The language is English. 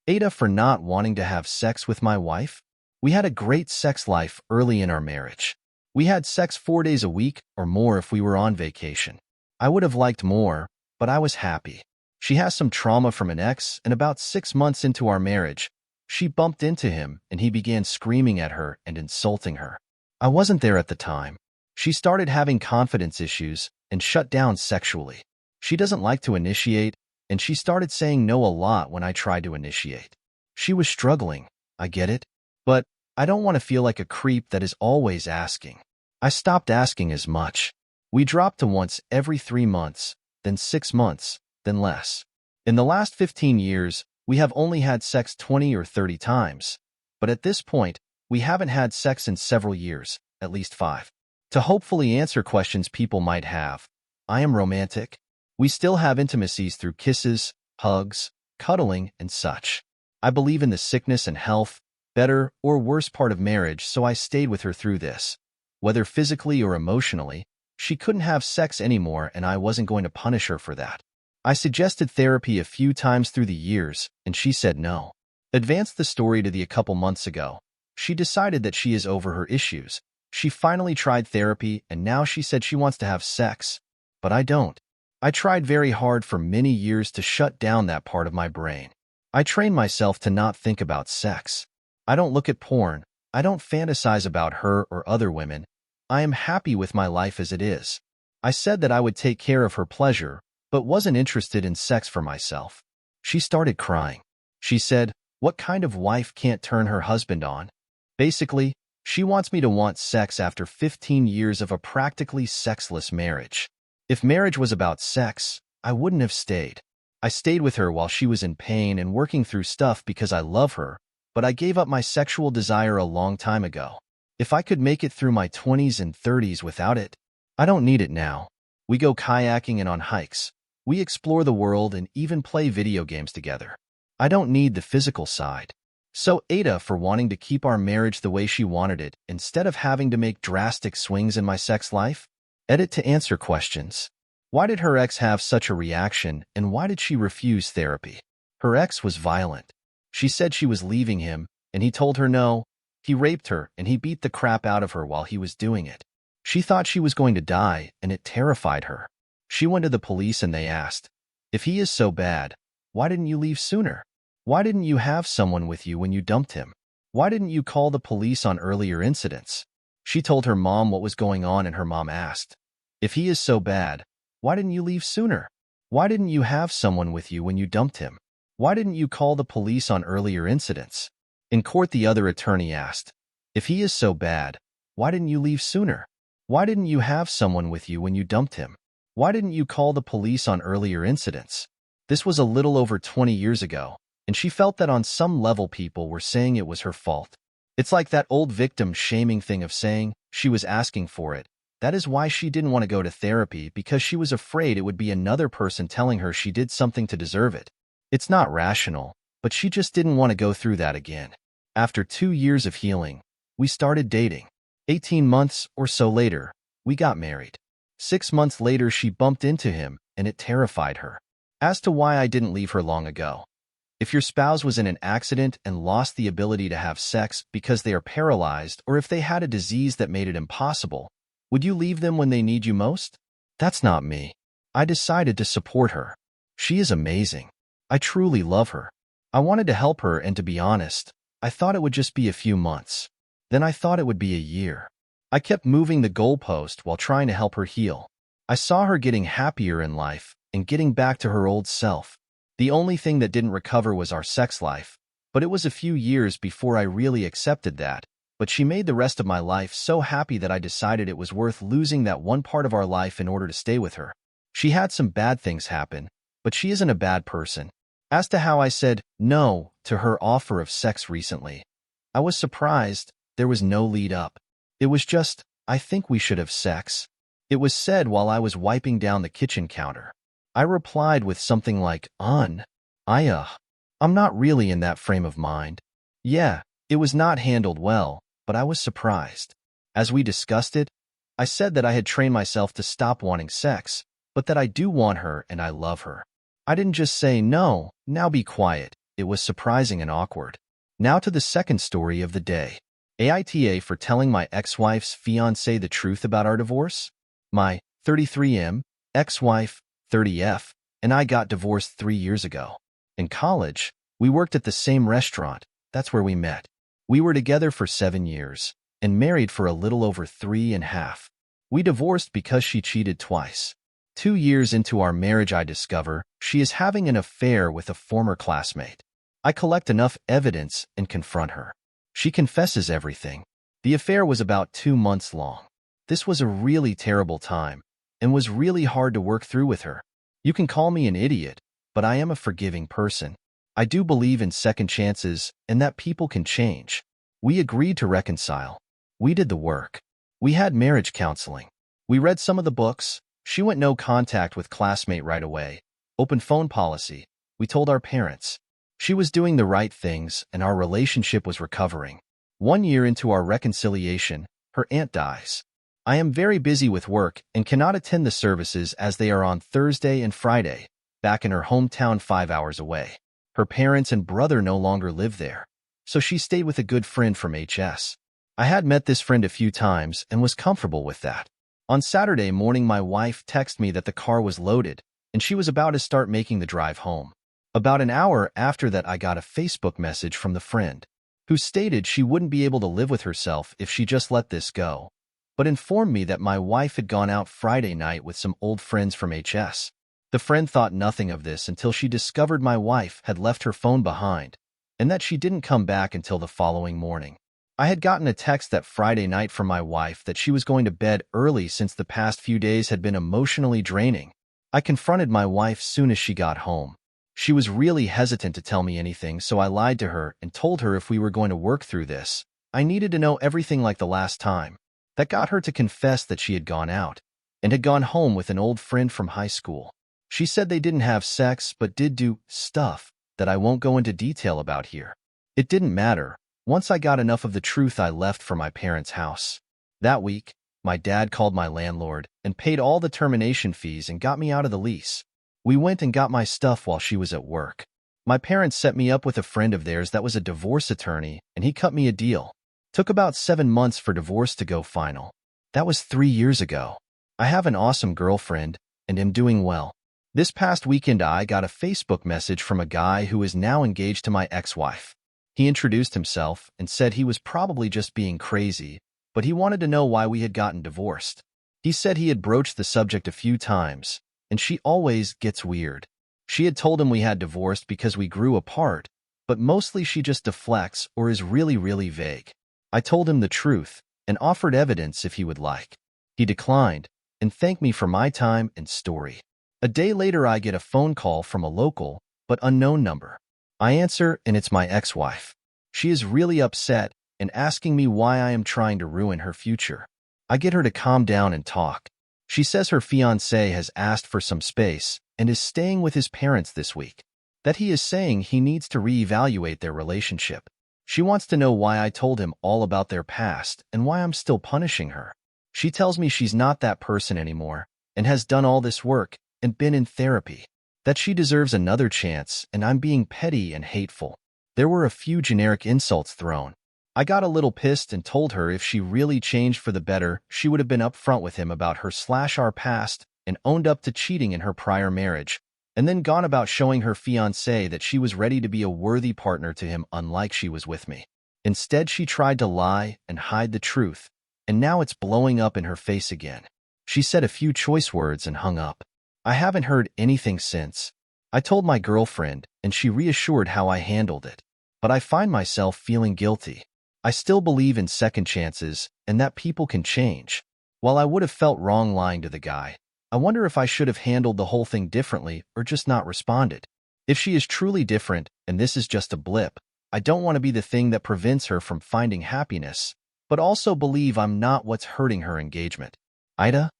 AITAH for not wanting to have sex with my wife? We had a great sex life early in our marriage. We had sex 4 days a week or more if we were on vacation. I would have liked more, but I was happy. She has some trauma from an ex, and about 6 months into our marriage, she bumped into him and he began screaming at her and insulting her. I wasn't there at the time. She started having confidence issues and shut down sexually. She doesn't like to initiate, and she started saying no a lot when I tried to initiate. She was struggling, I get it, but I don't want to feel like a creep that is always asking. I stopped asking as much. We dropped to once every 3 months, then 6 months, then less. In the last 15 years, we have only had sex 20 or 30 times, but at this point, we haven't had sex in several years, at least 5. To hopefully answer questions people might have, I am romantic. We still have intimacies through kisses, hugs, cuddling, and such. I believe in the sickness and health, better or worse part of marriage, so I stayed with her through this. Whether physically or emotionally, she couldn't have sex anymore and I wasn't going to punish her for that. I suggested therapy a few times through the years, and she said no. Advanced the story to a couple months ago. She decided that she is over her issues. She finally tried therapy, and now she said she wants to have sex. But I don't. I tried very hard for many years to shut down that part of my brain. I trained myself to not think about sex. I don't look at porn. I don't fantasize about her or other women. I am happy with my life as it is. I said that I would take care of her pleasure, but wasn't interested in sex for myself. She started crying. She said, "What kind of wife can't turn her husband on?" Basically, she wants me to want sex after 15 years of a practically sexless marriage. If marriage was about sex, I wouldn't have stayed. I stayed with her while she was in pain and working through stuff because I love her, but I gave up my sexual desire a long time ago. If I could make it through my 20s and 30s without it, I don't need it now. We go kayaking and on hikes. We explore the world and even play video games together. I don't need the physical side. So AITAH for wanting to keep our marriage the way she wanted it, instead of having to make drastic swings in my sex life? Edit to answer questions. Why did her ex have such a reaction, and why did she refuse therapy? Her ex was violent. She said she was leaving him, and he told her no. He raped her, and he beat the crap out of her while he was doing it. She thought she was going to die, and it terrified her. She went to the police and they asked, "If he is so bad, why didn't you leave sooner? Why didn't you have someone with you when you dumped him? Why didn't you call the police on earlier incidents?" She told her mom what was going on and her mom asked, "If he is so bad, why didn't you leave sooner? Why didn't you have someone with you when you dumped him? Why didn't you call the police on earlier incidents?" In court, the other attorney asked, "If he is so bad, why didn't you leave sooner? Why didn't you have someone with you when you dumped him? Why didn't you call the police on earlier incidents?" This was a little over 20 years ago, and she felt that on some level people were saying it was her fault. It's like that old victim shaming thing of saying she was asking for it. That is why she didn't want to go to therapy, because she was afraid it would be another person telling her she did something to deserve it. It's not rational, but she just didn't want to go through that again. After 2 years of healing, we started dating. 18 months or so later, we got married. 6 months later, she bumped into him, and it terrified her. As to why I didn't leave her long ago. If your spouse was in an accident and lost the ability to have sex because they are paralyzed, or if they had a disease that made it impossible, would you leave them when they need you most? That's not me. I decided to support her. She is amazing. I truly love her. I wanted to help her, and to be honest, I thought it would just be a few months. Then I thought it would be a year. I kept moving the goalpost while trying to help her heal. I saw her getting happier in life and getting back to her old self. The only thing that didn't recover was our sex life, but it was a few years before I really accepted that. But she made the rest of my life so happy that I decided it was worth losing that one part of our life in order to stay with her. She had some bad things happen, but she isn't a bad person. As to how I said no to her offer of sex recently, I was surprised. There was no lead up. It was just, "I think we should have sex." It was said while I was wiping down the kitchen counter. I replied with something like, I'm not really in that frame of mind. Yeah, it was not handled well, but I was surprised. As we discussed it, I said that I had trained myself to stop wanting sex, but that I do want her and I love her. I didn't just say, "No, now be quiet, It was surprising and awkward. Now to the second story of the day. AITA for telling my ex-wife's fiancé the truth about our divorce. My 33M ex-wife, 30F, and I got divorced 3 years ago. In college, we worked at the same restaurant. That's where we met. We were together for 7 years and married for a little over 3.5. We divorced because she cheated twice. 2 years into our marriage, I discover she is having an affair with a former classmate. I collect enough evidence and confront her. She confesses everything. The affair was about 2 months long. This was a really terrible time and was really hard to work through with her. You can call me an idiot, but I am a forgiving person. I do believe in second chances and that people can change. We agreed to reconcile. We did the work. We had marriage counseling. We read some of the books. She went no contact with classmate right away. Open phone policy. We told our parents. She was doing the right things and our relationship was recovering. 1 year into our reconciliation, her aunt dies. I am very busy with work and cannot attend the services as they are on Thursday and Friday, back in her hometown 5 hours away. Her parents and brother no longer live there, so she stayed with a good friend from HS. I had met this friend a few times and was comfortable with that. On Saturday morning, my wife texted me that the car was loaded and she was about to start making the drive home. About an hour after that, I got a Facebook message from the friend, who stated she wouldn't be able to live with herself if she just let this go, but informed me that my wife had gone out Friday night with some old friends from HS. The friend thought nothing of this until she discovered my wife had left her phone behind and that she didn't come back until the following morning. I had gotten a text that Friday night from my wife that she was going to bed early since the past few days had been emotionally draining. I confronted my wife soon as she got home. She was really hesitant to tell me anything, so I lied to her and told her if we were going to work through this, I needed to know everything like the last time. That got her to confess that she had gone out and had gone home with an old friend from high school. She said they didn't have sex but did do stuff that I won't go into detail about here. It didn't matter. Once I got enough of the truth, I left for my parents' house. That week, my dad called my landlord and paid all the termination fees and got me out of the lease. We went and got my stuff while she was at work. My parents set me up with a friend of theirs that was a divorce attorney, and he cut me a deal. Took about 7 months for divorce to go final. That was 3 years ago. I have an awesome girlfriend and am doing well. This past weekend, I got a Facebook message from a guy who is now engaged to my ex-wife. He introduced himself and said he was probably just being crazy, but he wanted to know why we had gotten divorced. He said he had broached the subject a few times, and she always gets weird. She had told him we had divorced because we grew apart, but mostly she just deflects or is really, really vague. I told him the truth and offered evidence if he would like. He declined and thanked me for my time and story. A day later, I get a phone call from a local but unknown number. I answer, and it's my ex-wife. She is really upset and asking me why I am trying to ruin her future. I get her to calm down and talk. She says her fiancé has asked for some space and is staying with his parents this week. That he is saying he needs to reevaluate their relationship. She wants to know why I told him all about their past and why I'm still punishing her. She tells me she's not that person anymore and has done all this work and been in therapy. That she deserves another chance and I'm being petty and hateful. There were a few generic insults thrown. I got a little pissed and told her if she really changed for the better, she would have been upfront with him about her/our past and owned up to cheating in her prior marriage, and then gone about showing her fiancé that she was ready to be a worthy partner to him, unlike she was with me. Instead, she tried to lie and hide the truth, and now it's blowing up in her face again. She said a few choice words and hung up. I haven't heard anything since. I told my girlfriend, and she reassured how I handled it. But I find myself feeling guilty. I still believe in second chances and that people can change. While I would have felt wrong lying to the guy, I wonder if I should have handled the whole thing differently or just not responded. If she is truly different and this is just a blip, I don't want to be the thing that prevents her from finding happiness, but also believe I'm not what's hurting her engagement. AITAH.